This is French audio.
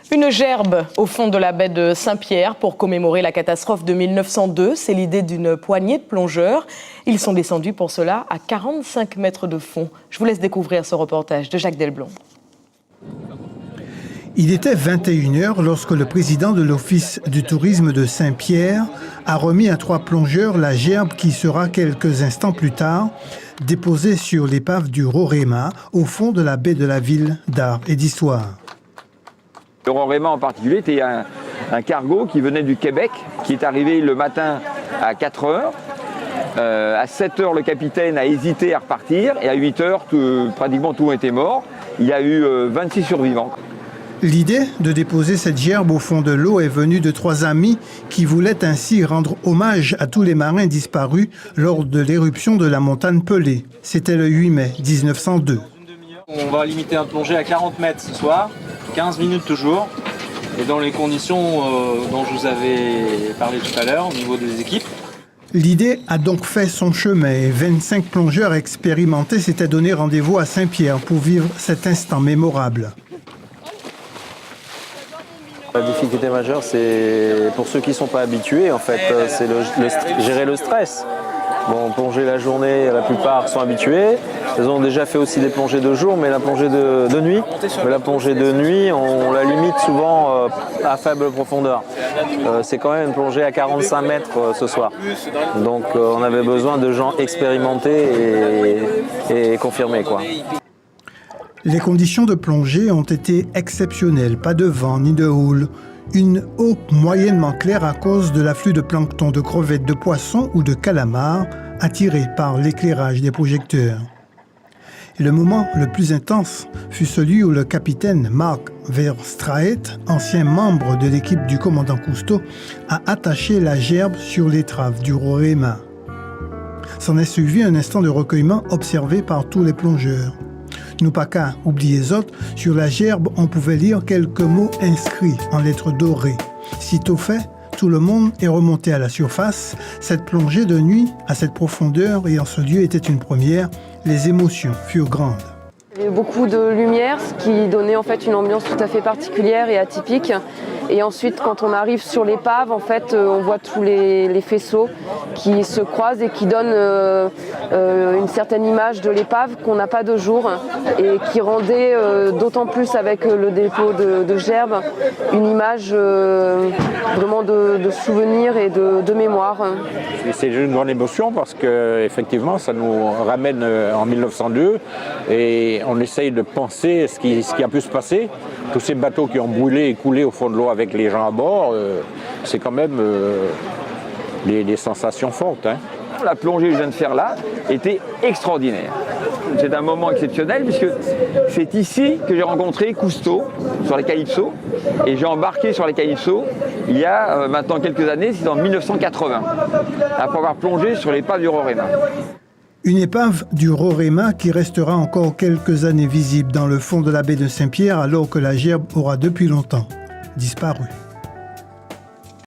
Une gerbe au fond de la baie de Saint-Pierre pour commémorer la catastrophe de 1902. C'est l'idée d'une poignée de plongeurs. Ils sont descendus pour cela à 45 mètres de fond. Je vous laisse découvrir ce reportage de Jacques Delblond. Il était 21h lorsque le président de l'Office du tourisme de Saint-Pierre a remis à 3 plongeurs la gerbe qui sera quelques instants plus tard déposée sur l'épave du Roraima au fond de la baie de la ville d'art et d'histoire. Le Roraima en particulier était un cargo qui venait du Québec, qui est arrivé le matin à 4 heures. À 7 heures, le capitaine a hésité à repartir et à 8 heures, pratiquement tout était mort. Il y a eu 26 survivants. L'idée de déposer cette gerbe au fond de l'eau est venue de 3 amis qui voulaient ainsi rendre hommage à tous les marins disparus lors de l'éruption de la montagne Pelée. C'était le 8 mai 1902. On va limiter un plongée à 40 mètres ce soir, 15 minutes toujours, et dans les conditions dont je vous avais parlé tout à l'heure au niveau des équipes. L'idée a donc fait son chemin et 25 plongeurs expérimentés s'étaient donné rendez-vous à Saint-Pierre pour vivre cet instant mémorable. La difficulté majeure, c'est pour ceux qui ne sont pas habitués, en fait, c'est gérer le stress. Bon, plonger la journée, la plupart sont habitués. Ils ont déjà fait aussi des plongées de jour, mais la plongée de nuit. Mais la plongée de nuit, on la limite souvent à faible profondeur. C'est quand même une plongée à 45 mètres ce soir. Donc on avait besoin de gens expérimentés et confirmés, quoi. Les conditions de plongée ont été exceptionnelles, pas de vent ni de houle. Une eau moyennement claire à cause de l'afflux de plancton, de crevettes, de poissons ou de calamars attirés par l'éclairage des projecteurs. Et le moment le plus intense fut celui où le capitaine Mark Verstraete, ancien membre de l'équipe du commandant Cousteau, a attaché la gerbe sur l'étrave du Roraima. S'en est suivi un instant de recueillement observé par tous les plongeurs. Nous pas qu'à oublier les autres, sur la gerbe, on pouvait lire quelques mots inscrits en lettres dorées. Sitôt fait, tout le monde est remonté à la surface. Cette plongée de nuit, à cette profondeur et en ce lieu était une première. Les émotions furent grandes. Il y avait beaucoup de lumière, ce qui donnait en fait une ambiance tout à fait particulière et atypique. Et ensuite, quand on arrive sur l'épave, en fait, on voit tous les faisceaux qui se croisent et qui donnent une certaine image de l'épave qu'on n'a pas de jour et qui rendait d'autant plus avec le dépôt de gerbe une image vraiment de souvenir et de mémoire. C'est une grande émotion parce que effectivement, ça nous ramène en 1902 et on essaye de penser ce qui a pu se passer. Tous ces bateaux qui ont brûlé et coulé au fond de l'eau avec les gens à bord, c'est quand même des sensations fortes. Hein. La plongée que je viens de faire là était extraordinaire. C'est un moment exceptionnel puisque c'est ici que j'ai rencontré Cousteau sur les Calypso et j'ai embarqué sur les Calypso il y a maintenant quelques années, c'est en 1980, après avoir plongé sur l'épave du Roraima. Une épave du Roraima qui restera encore quelques années visible dans le fond de la baie de Saint-Pierre alors que la gerbe aura depuis longtemps disparu.